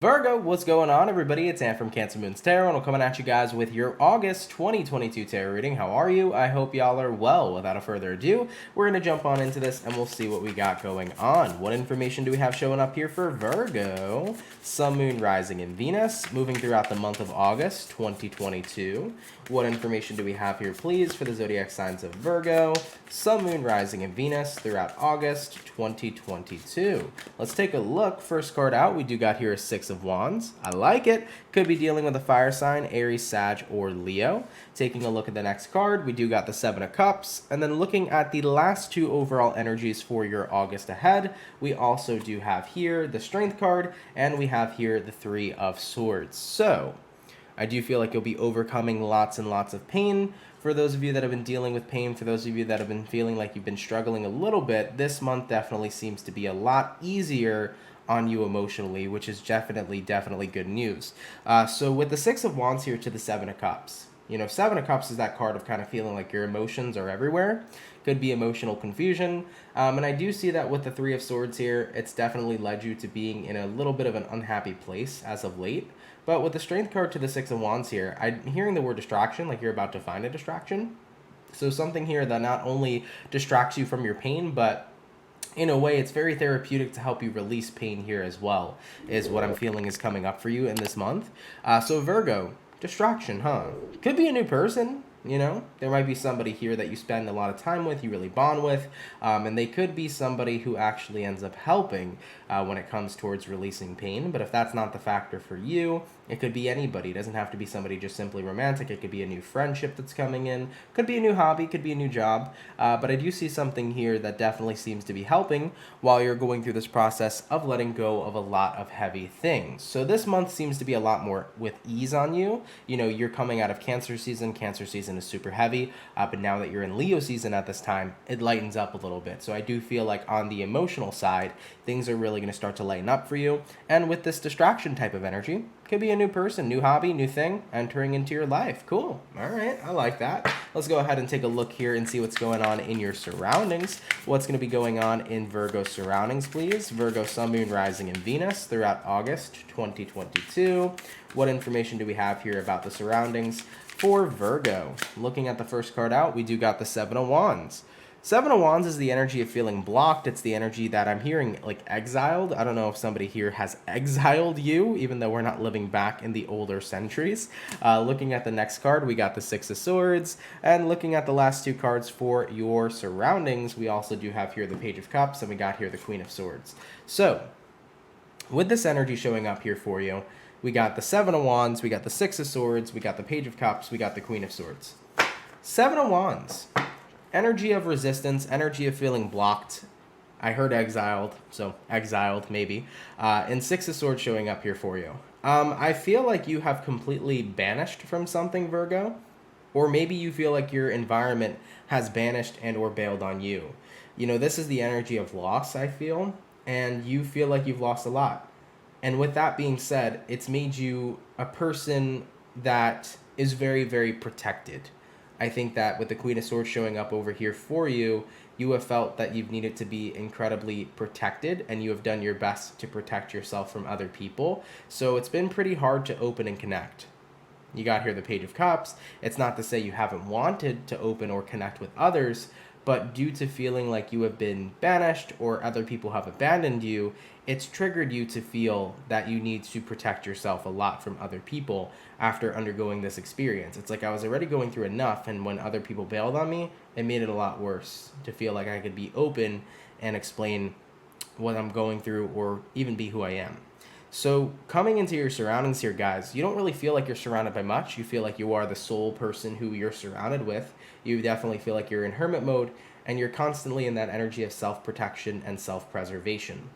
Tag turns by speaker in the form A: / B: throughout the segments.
A: Virgo, what's going on, everybody? It's Ann from CancerMoonsTarot, and I'm coming at you guys with your August 2022 tarot reading. How are you? I hope y'all are well. Without further ado, we're going to jump on into this, and we'll see what we got going on. What information do we have showing up here for Virgo? Sun, Moon, Rising, and Venus, moving throughout the month of August 2022. What information do we have here, please, for the zodiac signs of Virgo, Sun, Moon, Rising, and Venus throughout August 2022? Let's take a look. First card out, we do got here a Six of Wands. I like it. Could be dealing with a fire sign, Aries, Sag, or Leo. Taking a look at the next card, we do got the Seven of Cups. And then looking at the last two overall energies for your August ahead, we also do have here the Strength card, and we have here the Three of Swords. So I do feel like you'll be overcoming lots and lots of pain. For those of you that have been dealing with pain, for those of you that have been feeling like you've been struggling a little bit, this month definitely seems to be a lot easier on you emotionally, which is definitely good news. So with the Six of Wands here to the Seven of Cups, Seven of Cups is that card of kind of feeling like your emotions are everywhere. Could be emotional confusion. And I do see that with the Three of Swords here, it's definitely led you to being in a little bit of an unhappy place as of late. But with the Strength card to the Six of Wands here, I'm hearing the word distraction, like you're about to find a distraction. So something here that not only distracts you from your pain, but in a way, it's very therapeutic to help you release pain here as well, is what I'm feeling is coming up for you in this month. So Virgo, distraction, huh? Could be a new person. There might be somebody here that you spend a lot of time with, you really bond with, and they could be somebody who actually ends up helping when it comes towards releasing pain. But if that's not the factor for you, it could be anybody. It doesn't have to be somebody just simply romantic. It could be a new friendship that's coming in, could be a new hobby, could be a new job. But I do see something here that definitely seems to be helping while you're going through this process of letting go of a lot of heavy things. So this month seems to be a lot more with ease on you. You're coming out of Cancer season. Cancer season is super heavy, but now that you're in Leo season at this time, it lightens up a little bit. So I do feel like on the emotional side, things are really going to start to lighten up for you. And with this distraction type of energy, could be a new person, new hobby, new thing entering into your life. Cool. All right. I like that. Let's go ahead and take a look here and see what's going on in your surroundings. What's going to be going on in Virgo's surroundings, please? Virgo, Sun, Moon, Rising, and Venus throughout August 2022. What information do we have here about the surroundings for Virgo? Looking at the first card out, we do got the Seven of Wands. Seven of Wands is the energy of feeling blocked. It's the energy that I'm hearing like exiled. I don't know if somebody here has exiled you, even though we're not living back in the older centuries. Looking at the next card, we got the Six of Swords. And looking at the last two cards for your surroundings, we also do have here the Page of Cups, and we got here the Queen of Swords. So with this energy showing up here for you, we got the Seven of Wands, we got the Six of Swords, we got the Page of Cups, we got the Queen of Swords. Seven of Wands. Energy of resistance, energy of feeling blocked. I heard exiled, so exiled maybe. And Six of Swords showing up here for you. I feel like you have completely banished from something, Virgo. Or maybe you feel like your environment has banished and or bailed on you. This is the energy of loss, I feel. And you feel like you've lost a lot. And with that being said, it's made you a person that is very, very protected. I think that with the Queen of Swords showing up over here for you, you have felt that you've needed to be incredibly protected, and you have done your best to protect yourself from other people. So it's been pretty hard to open and connect. You got here the Page of Cups. It's not to say you haven't wanted to open or connect with others, but due to feeling like you have been banished or other people have abandoned you, it's triggered you to feel that you need to protect yourself a lot from other people after undergoing this experience. It's like I was already going through enough, and when other people bailed on me, it made it a lot worse to feel like I could be open and explain what I'm going through or even be who I am. So coming into your surroundings here, guys, you don't really feel like you're surrounded by much. You feel like you are the sole person who you're surrounded with. You definitely feel like you're in hermit mode, and you're constantly in that energy of self-protection and self-preservation.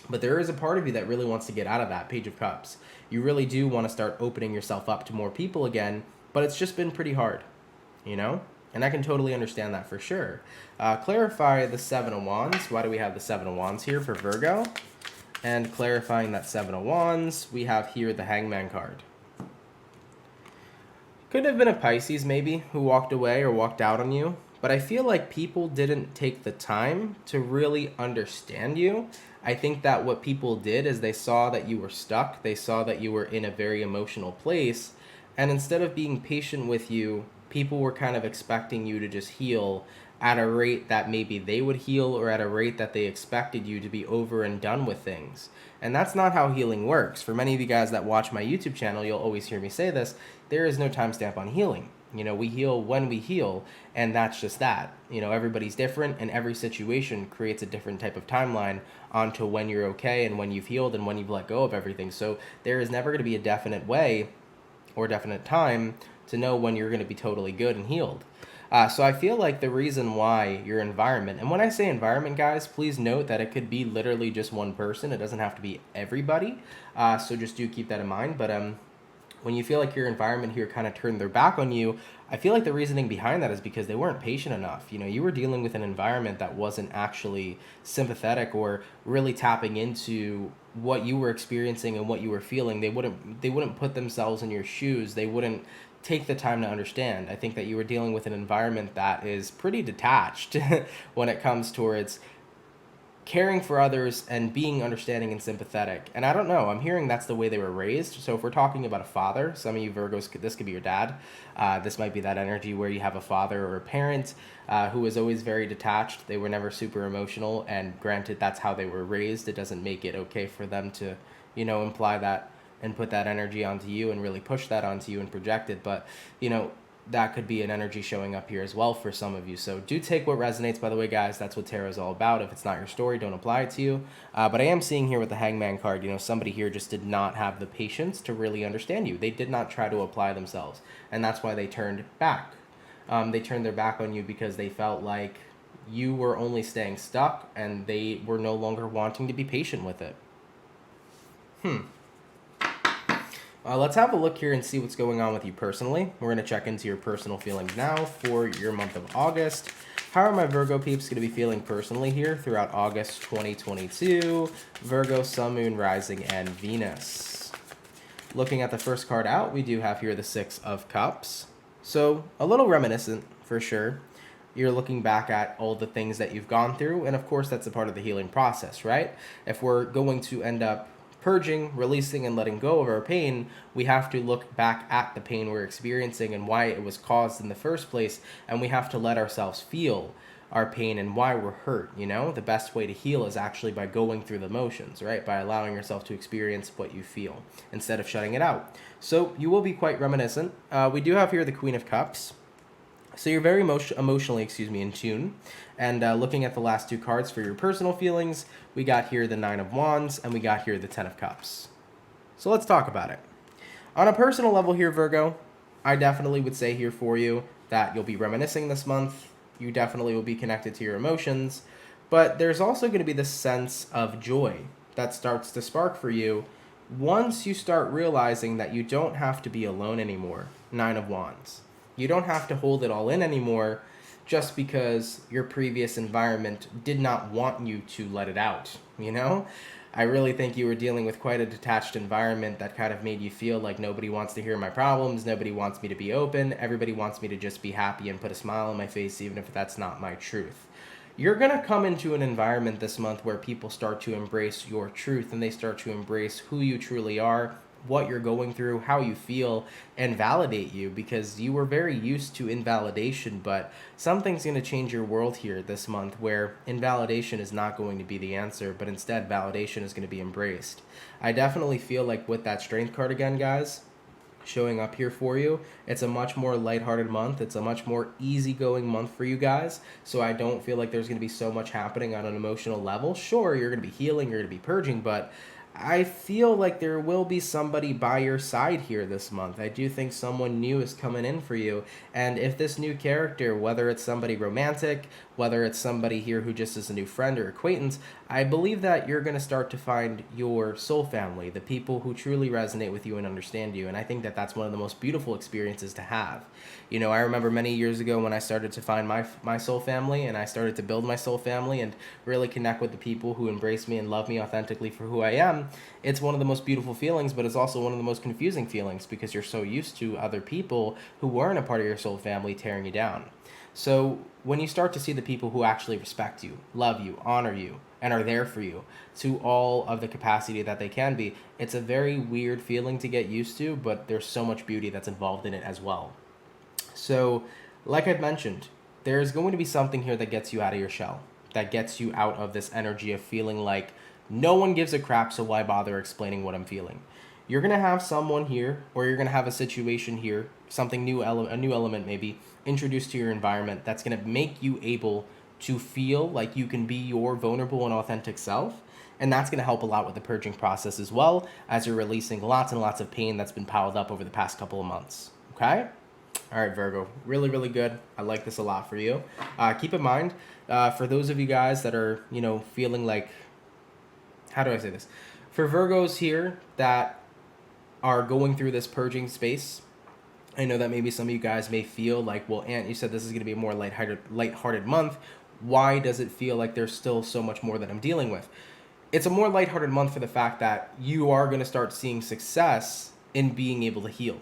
A: But there is a part of you that really wants to get out of that Page of Cups. You really do want to start opening yourself up to more people again, but it's just been pretty hard, And I can totally understand that for sure. Clarify the Seven of Wands. Why do we have the Seven of Wands here for Virgo? And clarifying that Seven of Wands, we have here the Hangman card. Could have been a Pisces maybe who walked away or walked out on you, but I feel like people didn't take the time to really understand you. I think that what people did is they saw that you were stuck, they saw that you were in a very emotional place, and instead of being patient with you, people were kind of expecting you to just heal at a rate that maybe they would heal, or at a rate that they expected you to be over and done with things. And that's not how healing works. For many of you guys that watch my YouTube channel, you'll always hear me say this: there is no timestamp on healing. We heal when we heal, and that's just that. Everybody's different, and every situation creates a different type of timeline onto when you're okay and when you've healed and when you've let go of everything. So there is never going to be a definite way or definite time to know when you're going to be totally good and healed. So I feel like the reason why your environment, and when I say environment, guys, please note that it could be literally just one person. It doesn't have to be everybody. So just do keep that in mind. But when you feel like your environment here kind of turned their back on you, I feel like the reasoning behind that is because they weren't patient enough. You were dealing with an environment that wasn't actually sympathetic or really tapping into what you were experiencing and what you were feeling. They wouldn't put themselves in your shoes. They wouldn't take the time to understand. I think that you were dealing with an environment that is pretty detached when it comes towards caring for others and being understanding and sympathetic. And I don't know, I'm hearing that's the way they were raised. So if we're talking about a father, some of you Virgos, this could be your dad. This might be that energy where you have a father or a parent who was always very detached. They were never super emotional. And granted, that's how they were raised. It doesn't make it okay for them to, imply that and put that energy onto you and really push that onto you and project it. But, that could be an energy showing up here as well for some of you. So do take what resonates, by the way, guys. That's what tarot is all about. If it's not your story, don't apply it to you. But I am seeing here with the Hangman card, somebody here just did not have the patience to really understand you. They did not try to apply themselves. And that's why they turned back. They turned their back on you because they felt like you were only staying stuck and they were no longer wanting to be patient with it. Let's have a look here and see what's going on with you personally. We're going to check into your personal feelings now for your month of August. How are my Virgo peeps going to be feeling personally here throughout August 2022? Virgo, Sun, Moon, Rising, and Venus. Looking at the first card out, we do have here the Six of Cups. So a little reminiscent for sure. You're looking back at all the things that you've gone through, and of course that's a part of the healing process, right? If we're going to end up purging, releasing, and letting go of our pain, we have to look back at the pain we're experiencing and why it was caused in the first place, and we have to let ourselves feel our pain and why we're hurt. The best way to heal is actually by going through the motions, right? By allowing yourself to experience what you feel instead of shutting it out. So you will be quite reminiscent. We do have here the Queen of Cups. So you're very emotionally, in tune. And looking at the last two cards for your personal feelings, we got here the Nine of Wands, and we got here the Ten of Cups. So let's talk about it. On a personal level here, Virgo, I definitely would say here for you that you'll be reminiscing this month. You definitely will be connected to your emotions. But there's also going to be this sense of joy that starts to spark for you once you start realizing that you don't have to be alone anymore. Nine of Wands. You don't have to hold it all in anymore just because your previous environment did not want you to let it out, I really think you were dealing with quite a detached environment that kind of made you feel like nobody wants to hear my problems, nobody wants me to be open, everybody wants me to just be happy and put a smile on my face even if that's not my truth. You're going to come into an environment this month where people start to embrace your truth and they start to embrace who you truly are, what you're going through, how you feel, and validate you, because you were very used to invalidation, but something's going to change your world here this month where invalidation is not going to be the answer, but instead validation is going to be embraced. I definitely feel like with that Strength card again, guys, showing up here for you, it's a much more lighthearted month. It's a much more easygoing month for you guys, so I don't feel like there's going to be so much happening on an emotional level. Sure, you're going to be healing, you're going to be purging, but I feel like there will be somebody by your side here this month. I do think someone new is coming in for you. And if this new character, whether it's somebody romantic, whether it's somebody here who just is a new friend or acquaintance, I believe that you're going to start to find your soul family, the people who truly resonate with you and understand you. And I think that that's one of the most beautiful experiences to have. I remember many years ago when I started to find my soul family, and I started to build my soul family and really connect with the people who embrace me and love me authentically for who I am. It's one of the most beautiful feelings, but it's also one of the most confusing feelings because you're so used to other people who weren't a part of your soul family tearing you down. So when you start to see the people who actually respect you, love you, honor you, and are there for you to all of the capacity that they can be, it's a very weird feeling to get used to, but there's so much beauty that's involved in it as well. So, like I've mentioned, there's going to be something here that gets you out of your shell, that gets you out of this energy of feeling like no one gives a crap, so why bother explaining what I'm feeling? You're going to have someone here, or you're going to have a situation here, something new, a new element maybe, introduced to your environment that's going to make you able to feel like you can be your vulnerable and authentic self. And that's going to help a lot with the purging process as well, as you're releasing lots and lots of pain that's been piled up over the past couple of months. Okay? All right, Virgo, really, really good. I like this a lot for you. Keep in mind, for those of you guys that are, feeling like, how do I say this? For Virgos here that are going through this purging space, I know that maybe some of you guys may feel like, well, Aunt, you said this is going to be a more lighthearted month. Why does it feel like there's still so much more that I'm dealing with? It's a more lighthearted month for the fact that you are going to start seeing success in being able to heal.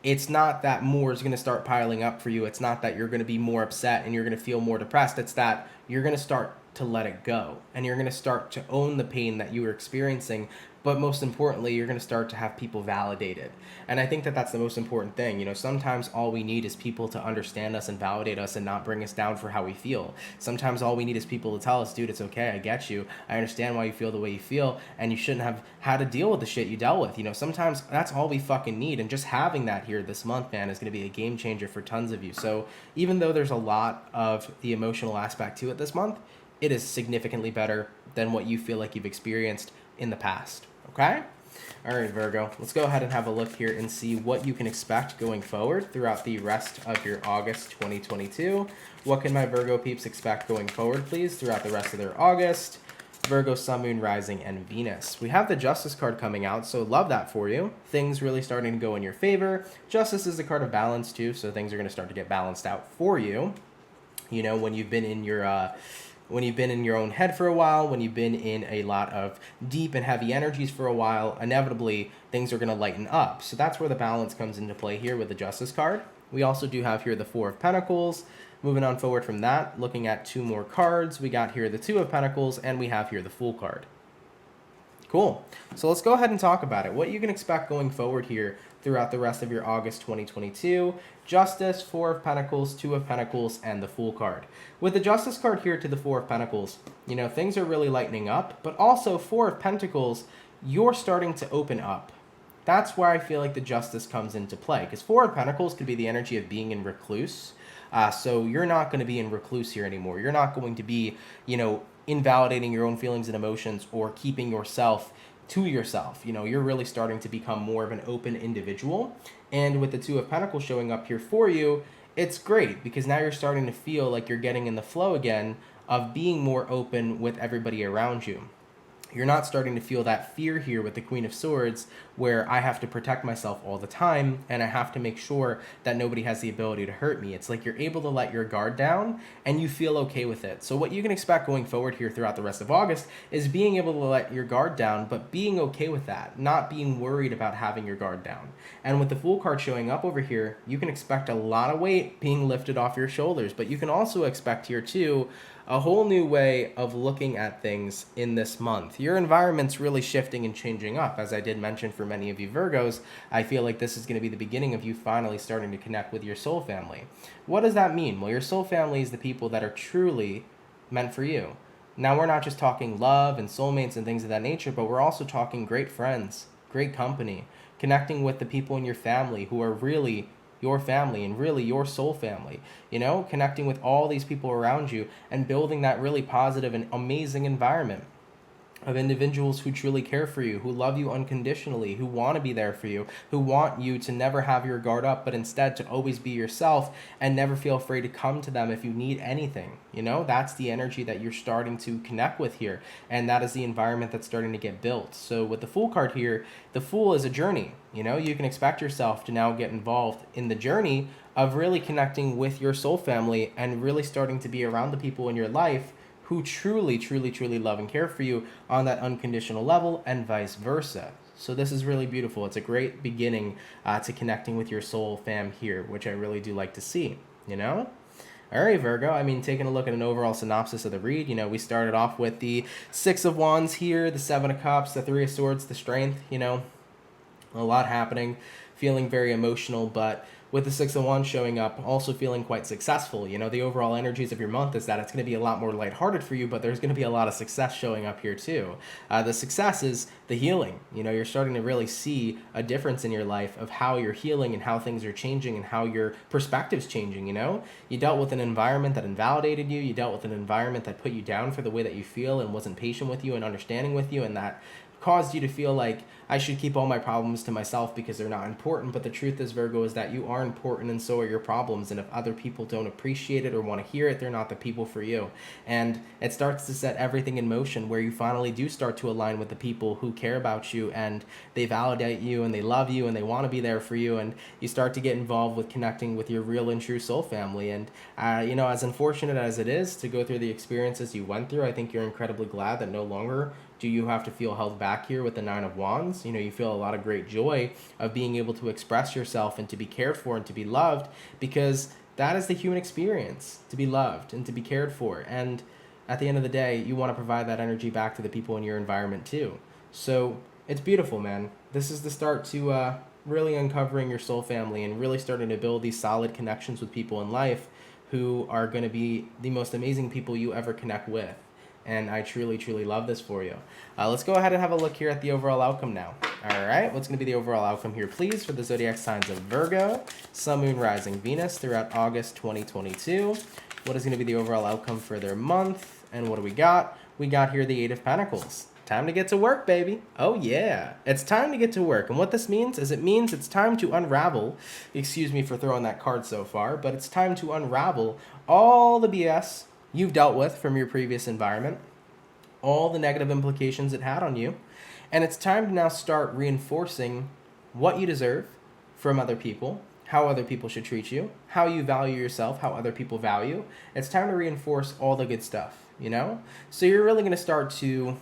A: It's not that more is going to start piling up for you. It's not that you're going to be more upset and you're going to feel more depressed. It's that you're going to start to let it go, and you're going to start to own the pain that you were experiencing. But most importantly, you're going to start to have people validate it. And I think that that's the most important thing. Sometimes all we need is people to understand us and validate us and not bring us down for how we feel. Sometimes all we need is people to tell us, dude, it's okay. I get you. I understand why you feel the way you feel, and you shouldn't have had to deal with the shit you dealt with. Sometimes that's all we fucking need. And just having that here this month, man, is going to be a game changer for tons of you. So even though there's a lot of the emotional aspect to it this month, it is significantly better than what you feel like you've experienced in the past. Okay? All right, Virgo, let's go ahead and have a look here and see what you can expect going forward throughout the rest of your August 2022. What can my Virgo peeps expect going forward, please, throughout the rest of their August? Virgo, Sun, Moon, Rising, and Venus. We have the Justice card coming out, so love that for you. Things really starting to go in your favor. Justice is the card of balance, too, so things are going to start to get balanced out for you. When you've been in your own head for a while, when you've been in a lot of deep and heavy energies for a while, inevitably things are going to lighten up. So that's where the balance comes into play here with the Justice card. We also do have here the Four of Pentacles. Moving on forward from that, looking at two more cards, we got here the Two of Pentacles, and we have here the Fool card. Cool. So let's go ahead and talk about it. What you can expect going forward here throughout the rest of your August 2022. Justice, Four of Pentacles, Two of Pentacles, and the Fool card. With the Justice card here to the Four of Pentacles, things are really lightening up, but also Four of Pentacles, you're starting to open up. That's where I feel like the Justice comes into play, because Four of Pentacles could be the energy of being in recluse. So you're not going to be in recluse here anymore. You're not going to be, invalidating your own feelings and emotions or keeping yourself to yourself. You're really starting to become more of an open individual. And with the Two of Pentacles showing up here for you, it's great because now you're starting to feel like you're getting in the flow again of being more open with everybody around you. You're not starting to feel that fear here with the Queen of Swords where I have to protect myself all the time and I have to make sure that nobody has the ability to hurt me. It's like you're able to let your guard down and you feel okay with it. So what you can expect going forward here throughout the rest of August is being able to let your guard down, but being okay with that, not being worried about having your guard down. And with the Fool card showing up over here, you can expect a lot of weight being lifted off your shoulders, but you can also expect here too a whole new way of looking at things in this month. Your environment's really shifting and changing up. As I did mention for many of you Virgos, I feel like this is going to be the beginning of you finally starting to connect with your soul family. What does that mean? Well, your soul family is the people that are truly meant for you. Now, we're not just talking love and soulmates and things of that nature, but we're also talking great friends, great company, connecting with the people in your family who are really your family and really your soul family, connecting with all these people around you and building that really positive and amazing environment of individuals who truly care for you, who love you unconditionally, who want to be there for you, who want you to never have your guard up, but instead to always be yourself and never feel afraid to come to them if you need anything. That's the energy that you're starting to connect with here. And that is the environment that's starting to get built. So with the Fool card here, the Fool is a journey. You can expect yourself to now get involved in the journey of really connecting with your soul family and really starting to be around the people in your life who truly, truly, truly love and care for you on that unconditional level and vice versa. So this is really beautiful. It's a great beginning to connecting with your soul fam here, which I really do like to see, All right, Virgo. I mean, taking a look at an overall synopsis of the read, we started off with the Six of Wands here, the Seven of Cups, the Three of Swords, the Strength, a lot happening, feeling very emotional, but with the Six of Wands showing up, also feeling quite successful. The overall energies of your month is that it's going to be a lot more lighthearted for you, but there's going to be a lot of success showing up here too. The success is the healing. You're starting to really see a difference in your life of how you're healing and how things are changing and how your perspective's changing. You dealt with an environment that invalidated you. You dealt with an environment that put you down for the way that you feel and wasn't patient with you and understanding with you, and that caused you to feel like I should keep all my problems to myself because they're not important. But the truth is, Virgo, is that you are important and so are your problems. And if other people don't appreciate it or want to hear it, they're not the people for you. And it starts to set everything in motion where you finally do start to align with the people who care about you and they validate you and they love you and they want to be there for you. And you start to get involved with connecting with your real and true soul family. And, as unfortunate as it is to go through the experiences you went through, I think you're incredibly glad that no longer do you have to feel held back here with the Nine of Wands. You feel a lot of great joy of being able to express yourself and to be cared for and to be loved, because that is the human experience, to be loved and to be cared for. And at the end of the day, you want to provide that energy back to the people in your environment too. So it's beautiful, man. This is the start to really uncovering your soul family and really starting to build these solid connections with people in life who are going to be the most amazing people you ever connect with. And I truly, truly love this for you. Let's go ahead and have a look here at the overall outcome now. All right, what's going to be the overall outcome here, please, for the zodiac signs of Virgo, Sun, Moon, Rising, Venus throughout August 2022. What is going to be the overall outcome for their month? And what do we got? We got here the Eight of Pentacles. Time to get to work, baby. Oh, yeah. It's time to get to work. And what this means is it means it's time to unravel. Excuse me for throwing that card so far, but it's time to unravel all the BS you've dealt with from your previous environment, all the negative implications it had on you, and it's time to now start reinforcing what you deserve from other people, how other people should treat you, how you value yourself, how other people value. It's time to reinforce all the good stuff, So you're really going to start to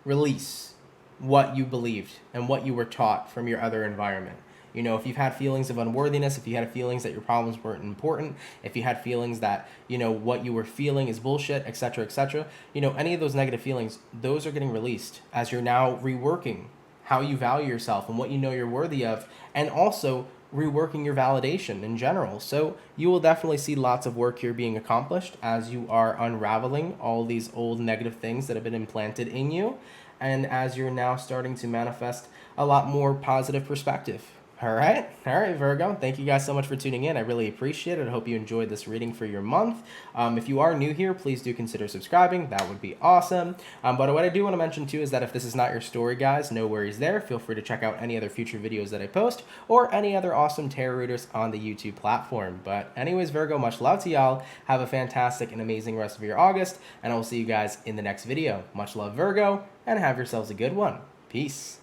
A: release what you believed and what you were taught from your other environment. If you've had feelings of unworthiness, if you had feelings that your problems weren't important, if you had feelings that, what you were feeling is bullshit, etc., etc., any of those negative feelings, those are getting released as you're now reworking how you value yourself and what you're worthy of, and also reworking your validation in general. So you will definitely see lots of work here being accomplished as you are unraveling all these old negative things that have been implanted in you, and as you're now starting to manifest a lot more positive perspective. All right, Virgo. Thank you guys so much for tuning in. I really appreciate it. I hope you enjoyed this reading for your month. If you are new here, please do consider subscribing. That would be awesome. But what I do want to mention too is that if this is not your story, guys, no worries there. Feel free to check out any other future videos that I post or any other awesome tarot readers on the YouTube platform. But anyways, Virgo, much love to y'all. Have a fantastic and amazing rest of your August, and I will see you guys in the next video. Much love, Virgo, and have yourselves a good one. Peace.